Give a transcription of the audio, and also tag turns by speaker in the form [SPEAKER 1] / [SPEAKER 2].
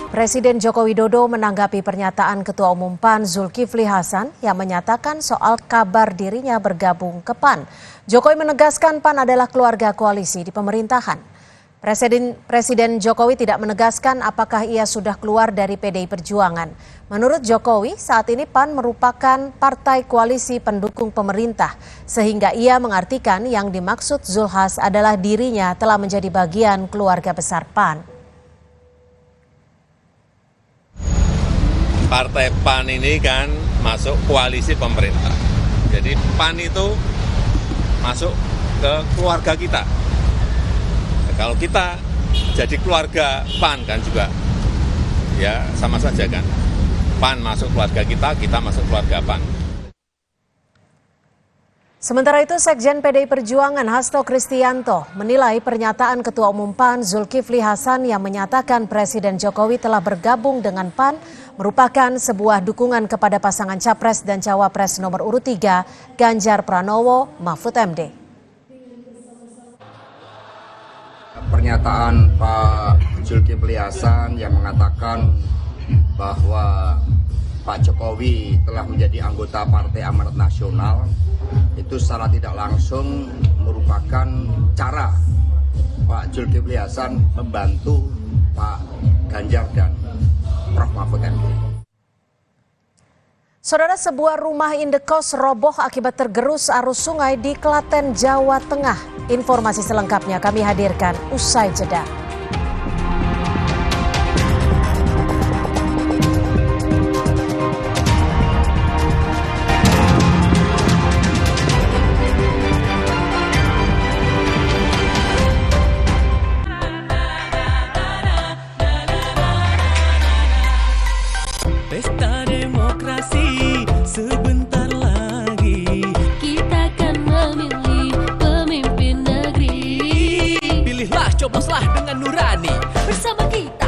[SPEAKER 1] Presiden Joko Widodo menanggapi pernyataan Ketua Umum PAN Zulkifli Hasan yang menyatakan soal kabar dirinya bergabung ke PAN. Jokowi menegaskan PAN adalah keluarga koalisi di pemerintahan. Presiden Jokowi tidak menegaskan apakah ia sudah keluar dari PDI Perjuangan. Menurut Jokowi, saat ini PAN merupakan partai koalisi pendukung pemerintah, sehingga ia mengartikan yang dimaksud Zulhas adalah dirinya telah menjadi bagian keluarga besar PAN.
[SPEAKER 2] Partai PAN ini kan masuk koalisi pemerintah. Jadi PAN itu masuk ke keluarga kita. Kalau kita jadi keluarga PAN kan juga ya sama saja kan. PAN masuk keluarga kita masuk keluarga PAN.
[SPEAKER 1] Sementara itu, Sekjen PDI Perjuangan Hasto Kristianto menilai pernyataan Ketua Umum PAN Zulkifli Hasan yang menyatakan Presiden Jokowi telah bergabung dengan PAN merupakan sebuah dukungan kepada pasangan Capres dan Cawapres nomor urut 3 Ganjar Pranowo Mahfud MD.
[SPEAKER 3] Pernyataan Pak Zulkifli Hasan yang mengatakan bahwa Pak Jokowi telah menjadi anggota Partai Amanat Nasional itu secara tidak langsung merupakan cara Pak Zulkifli Hasan membantu Pak Ganjar dan Prof. Mahfud MD.
[SPEAKER 1] Saudara, sebuah rumah indekos roboh akibat tergerus arus sungai di Klaten, Jawa Tengah. Informasi selengkapnya kami hadirkan usai jeda.
[SPEAKER 4] Pesta demokrasi sebentar lagi
[SPEAKER 5] kita akan memilih pemimpin negeri.
[SPEAKER 4] Pilihlah, cobloslah dengan nurani.
[SPEAKER 5] Bersama kita